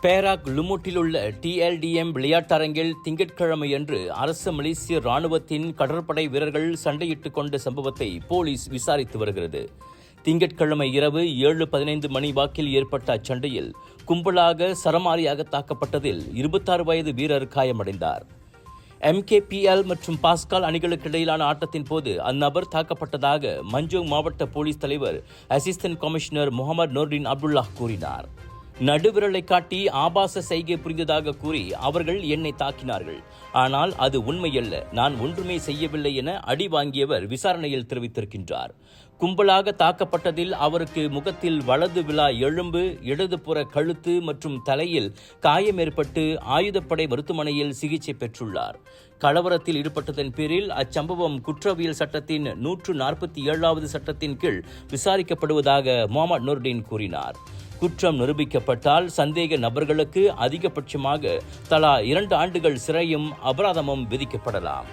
Perak லுமுட்டில் உள்ள TLDM விளையாட்டரங்கில் திங்கட்கிழமையன்று அரசு மலேசிய ராணுவத்தின் கடற்படை வீரர்கள் சண்டையிட்டுக் கொண்ட சம்பவத்தை போலீஸ் விசாரித்து வருகிறது. திங்கட்கிழமை இரவு 7:15 மணி வாக்கில் ஏற்பட்ட அச்சண்டையில் கும்பலாக சரமாரியாக தாக்கப்பட்டதில் 26 வயது வீரர் காயமடைந்தார். MKPL மற்றும் பாஸ்கால் அணிகளுக்கு இடையிலான ஆட்டத்தின் போது அந்நபர் தாக்கப்பட்டதாக மஞ்சோங் மாவட்ட போலீஸ் தலைவர் assistant commissioner Mohamed Nordin Abdullah கூறினார். நடுவிரலை காட்டி ஆபாச செய்கை புரிந்ததாக கூறி அவர்கள் என்னை தாக்கினார்கள். ஆனால் அது உண்மையல்ல, நான் ஒன்றுமே செய்யவில்லை என அடி வாங்கியவர் விசாரணையில் தெரிவித்திருக்கின்றார். கும்பலாக தாக்கப்பட்டதில் அவருக்கு முகத்தில் வலது விலா எலும்பு, இடதுபுற கழுத்து மற்றும் தலையில் காயம் ஏற்பட்டு ஆயுதப்படை மருத்துவமனையில் சிகிச்சை பெற்றுள்ளார். கலவரத்தில் ஈடுபட்டதன் பேரில் அச்சம்பவம் குற்றவியல் சட்டத்தின் 147வது சட்டத்தின் கீழ் விசாரிக்கப்படுவதாக முகமது நூர்டின் கூறினார். குற்றம் நிரூபிக்கப்பட்டால் சந்தேக நபர்களுக்கு அதிகபட்சமாக தலா 2 ஆண்டுகள் சிறையும் அபராதமும் விதிக்கப்படலாம்.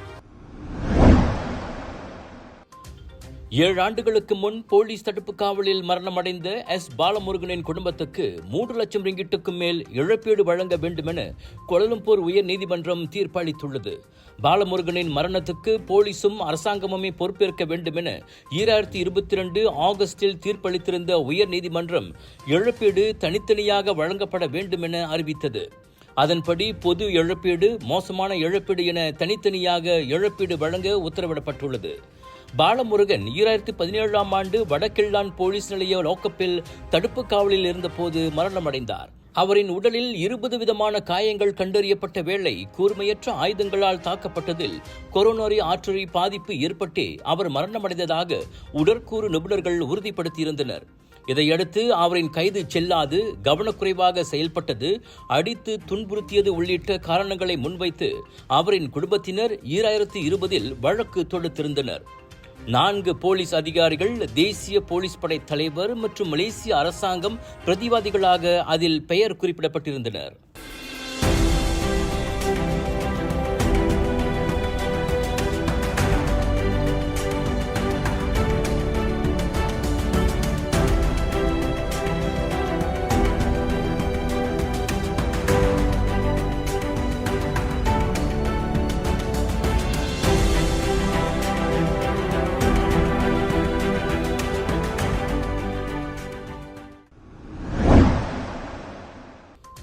7 ஆண்டுகளுக்கு முன் போலீஸ் தடுப்பு காவலில் மரணமடைந்த பாலமுருகனின் குடும்பத்துக்கு 3 லட்சம் ரிங்கிட்டுக்கும் மேல் இழப்பீடு வழங்க வேண்டுமென கோலாலம்பூர் உயர் நீதிமன்றம் தீர்ப்பளித்துள்ளது. பாலமுருகனின் மரணத்துக்கு போலீசும் அரசாங்கமுமே பொறுப்பேற்க வேண்டுமென 2022 ஆகஸ்டில் தீர்ப்பளித்திருந்த உயர் நீதிமன்றம் இழப்பீடு தனித்தனியாக வழங்கப்பட வேண்டுமென அறிவித்தது. அதன்படி பொது இழப்பீடு, மோசமான இழப்பீடு என தனித்தனியாக இழப்பீடு வழங்க உத்தரவிடப்பட்டுள்ளது. பாலமுருகன் 2017ஆம் ஆண்டு வடகிள்ளான் போலீஸ் நிலைய லோக்கப்பில் தடுப்பு காவலில் இருந்தபோது மரணமடைந்தார். அவரின் உடலில் 20 விதமான காயங்கள் கண்டறியப்பட்ட வேளை கூர்மையற்ற ஆயுதங்களால் தாக்கப்பட்டதில் கொரோனரி ஆர்டரி பாதிப்பு ஏற்பட்டே அவர் மரணமடைந்ததாக உடற்கூறு நிபுணர்கள் உறுதிப்படுத்தியிருந்தனர். இதையடுத்து அவரின் கைது செல்லாது, கவனக்குறைவாக செயல்பட்டது, அடித்து துன்புறுத்தியது உள்ளிட்ட காரணங்களை முன்வைத்து அவரின் குடும்பத்தினர் 2020இல் வழக்கு தொடுத்திருந்தனர். 4 போலீஸ் அதிகாரிகள், தேசிய போலீஸ் படை தலைவர் மற்றும் மலேசிய அரசாங்கம் பிரதிவாதிகளாக அதில் பெயர் குறிப்பிடப்பட்டிருந்தனர்.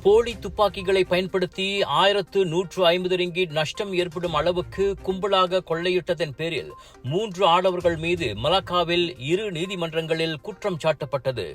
போலி துப்பாக்கிகளை பயன்படுத்தி 1150 ரிங்கிட் நஷ்டம் ஏற்படும் அளவுக்கு கும்பலாக கொள்ளையிட்டதன் பேரில் 3 ஆடவர்கள் மீது மலாக்காவில் 2 நீதிமன்றங்களில் குற்றம் சாட்டப்பட்டது.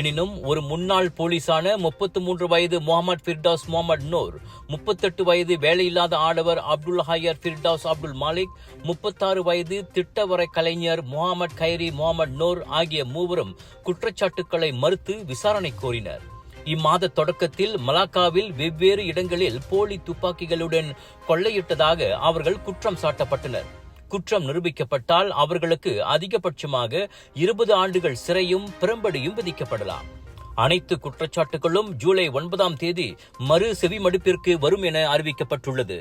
எனினும் ஒரு முன்னாள் போலீசான 33 வயது முகமது ஃபிர்டவுஸ் முகமது நூர், 38 வயது வேலையில்லாத ஆடவர் அப்துல் ஹையர் ஃபிர்டவுஸ் அப்துல் மாலிக், 36 வயது திட்டவரை கலைஞர் முகமது கைரி முகமது நூர் ஆகிய மூவரும் குற்றச்சாட்டுக்களை மறுத்து விசாரணை கோரினர். இம்மாத தொடக்கத்தில் மலாக்காவில் வெவ்வேறு இடங்களில் போலி துப்பாக்கிகளுடன் கொள்ளையிட்டதாக அவர்கள் குற்றம் சாட்டப்பட்டனர். குற்றம் நிரூபிக்கப்பட்டால் அவர்களுக்கு அதிகபட்சமாக 20 ஆண்டுகள் சிறையும் பிரம்படியும் விதிக்கப்படலாம். அனைத்து குற்றச்சாட்டுகளும் ஜூலை 9ஆம் தேதி மறு செவிமடுப்பிற்கு வரும் என அறிவிக்கப்பட்டுள்ளது.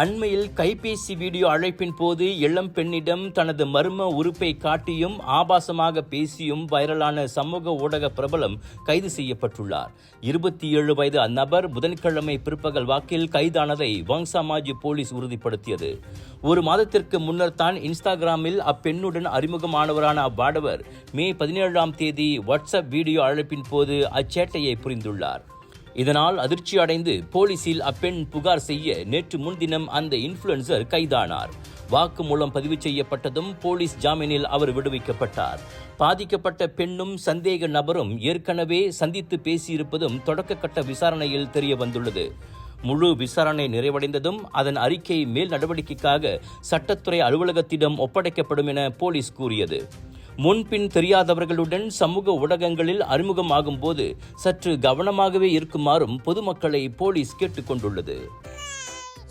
அண்மையில் கைபேசி வீடியோ அழைப்பின் போது இளம் பெண்ணிடம் தனது மர்ம உறுப்பை காட்டியும் ஆபாசமாக பேசியும் வைரலான சமூக ஊடக பிரபலம் கைது செய்யப்பட்டுள்ளார். 27 வயது அந்நபர் புதன்கிழமை பிற்பகல் வாக்கில் கைதானதை வங்சாமாஜி போலீஸ் உறுதிப்படுத்தியது. 1 மாதத்திற்கு முன்னர் தான் இன்ஸ்டாகிராமில் அப்பெண்ணுடன் அறிமுகமானவரான அவ்வாடவர் மே 17ஆம் தேதி வாட்ஸ்அப் வீடியோ அழைப்பின் போது அச்சேட்டையை புரிந்துள்ளார். இதனால் அதிர்ச்சி அடைந்து போலீசில் அப்பெண் புகார் செய்ய நேற்று முன்தினம் அந்த இன்ஃபுளுன்சர் கைதானார். வாக்குமூலம் பதிவு செய்யப்பட்டதும் போலீஸ் ஜாமீனில் அவர் விடுவிக்கப்பட்டார். பாதிக்கப்பட்ட பெண்ணும் சந்தேக நபரும் ஏற்கனவே சந்தித்து பேசியிருப்பதும் தொடக்க கட்ட விசாரணையில் தெரிய வந்துள்ளது. முழு விசாரணை நிறைவடைந்ததும் அதன் அறிக்கை மேல் நடவடிக்கைக்காக சட்டத்துறை அலுவலகத்திடம் ஒப்படைக்கப்படும் என போலீஸ் கூறியது. முன்பின் தெரியாதவர்களுடன் சமூக ஊடகங்களில் அறிமுகமாகும் போது சற்று கவனமாகவே இருக்குமாறும் பொதுமக்களை போலீஸ் கேட்டுக் கொண்டுள்ளது.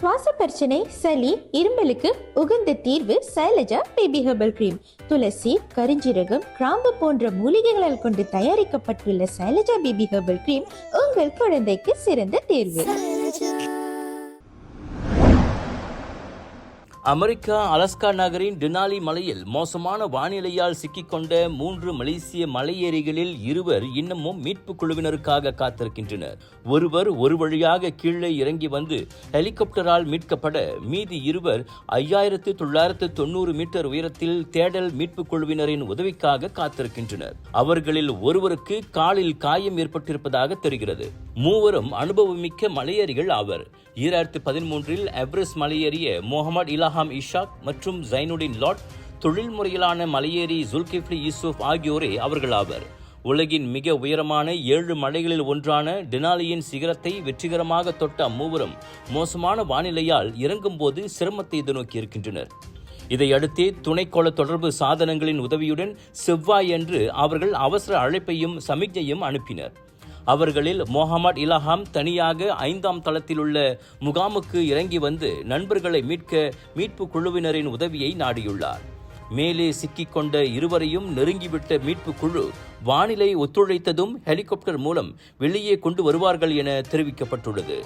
சுவாச பிரச்சனை, சளி, இருமலுக்கு உகந்த தீர்வு சைலஜா பேபி ஹெர்பல் கிரீம். துளசி, கரிஞ்சீரகம், கிராம்பு போன்ற மூலிகைகளால் கொண்டு தயாரிக்கப்பட்டுள்ள சைலஜா பேபி ஹெர்பல் கிரீம் உங்கள் குழந்தைக்கு சிறந்த தேர்வு. அமெரிக்கா அலாஸ்கா நகரின் டினாலி மலையில் மோசமான வானிலையால் சிக்கிக்கொண்ட 3 மலேசிய மலையேறிகளில் 2 இன்னமும் மீட்பு குழுவினருக்காக காத்திருக்கின்றனர். ஒருவர் ஒரு வழியாக கீழே இறங்கி வந்து ஹெலிகாப்டரால் மீட்கப்பட, மீதி 2 5990 மீட்டர் உயரத்தில் தேடல் மீட்பு குழுவினரின் உதவிக்காக காத்திருக்கின்றனர். அவர்களில் ஒருவருக்கு காலில் காயம் ஏற்பட்டிருப்பதாக தெரிகிறது. 3 அனுபவமிக்க மலையேறிகள் ஆவர். 2013 எவரெஸ்ட் மலையேறிய முகமது இலாஹாம் இஷாக் மற்றும் ஜைனுடின் லாட், தொழில் முறையிலான மலையேறி ஜுல்கிஃப்லி யூசுப் ஆகியோரே அவர்கள் ஆவர். உலகின் மிக உயரமான 7 மலைகளில் ஒன்றான டினாலியின் சிகரத்தை வெற்றிகரமாக தொட்ட அம்மூவரும் மோசமான வானிலையால் இறங்கும்போது சிரமத்தை எதிர்நோக்கியிருக்கின்றனர். இதையடுத்தே துணைக்கோள தொடர்பு சாதனங்களின் உதவியுடன் செவ்வாயன்று அவர்கள் அவசர அழைப்பையும் சமிக்ஞையும் அனுப்பினர். அவர்களில் முகமது இலாஹாம் தனியாக 5ஆம் தளத்தில் உள்ள முகாமுக்கு இறங்கி வந்து நண்பர்களை மீட்க மீட்பு குழுவினரின் உதவியை நாடியுள்ளார். மேலே சிக்கிக்கொண்ட 2 நெருங்கிவிட்ட மீட்பு குழு வானிலை ஒத்துழைத்ததும் ஹெலிகாப்டர் மூலம் வெளியே கொண்டு வருவார்கள் என தெரிவிக்கப்பட்டுள்ளது.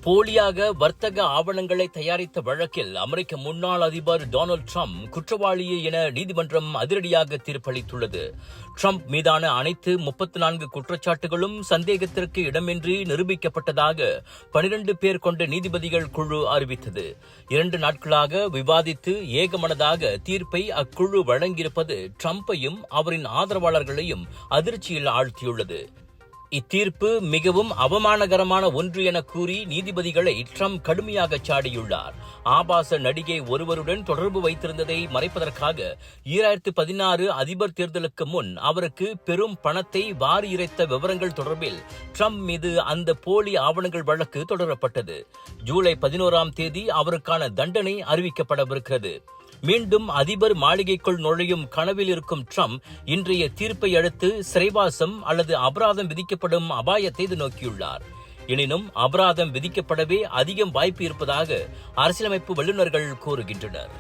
போலியாக வர்த்தக ஆவணங்களை தயாரித்த வழக்கில் அமெரிக்க முன்னாள் அதிபர் டொனால்ட் ட்ரம்ப் குற்றவாளியே என நீதிமன்றம் அதிரடியாக தீர்ப்பளித்துள்ளது. ட்ரம்ப் மீதான அனைத்து 34 குற்றச்சாட்டுகளும் சந்தேகத்திற்கு இடமின்றி நிரூபிக்கப்பட்டதாக 12 பேர் கொண்ட நீதிபதிகள் குழு அறிவித்தது. 2 நாட்களாக விவாதித்து ஏகமனதாக தீர்ப்பை அக்குழு வழங்கியிருப்பது ட்ரம்பையும் அவரின் ஆதரவாளர்களையும் அதிர்ச்சியில் ஆழ்த்தியுள்ளது. இத்தீர்ப்பு மிகவும் அவமானகரமான ஒன்று என கூறி நீதிபதிகளை ட்ரம்ப் கடுமையாக சாடியுள்ளார். ஆபாச நடிகை ஒருவருடன் தொடர்பு வைத்திருந்ததை மறைப்பதற்காக 2016 அதிபர் தேர்தலுக்கு முன் அவருக்கு பெரும் பணத்தை வாரி இறைத்த விவரங்கள் தொடர்பில் ட்ரம்ப் மீது அந்த போலி ஆவணங்கள் வழக்கு தொடரப்பட்டது. ஜூலை 11ஆம் தேதி அவருக்கான தண்டனை அறிவிக்கப்படவிருக்கிறது. மீண்டும் அதிபர் மாளிகைக்குள் நுழையும் கனவில் இருக்கும் ட்ரம்ப் இன்றைய தீர்ப்பை அடுத்து சிறைவாசம் அல்லது அபராதம் விதிக்கப்படும் அபாயத்தை நோக்கியுள்ளார். எனினும் அபராதம் விதிக்கப்படவே அதிகம் வாய்ப்பு இருப்பதாக அரசியலமைப்பு வல்லுநர்கள் கூறுகின்றனர்.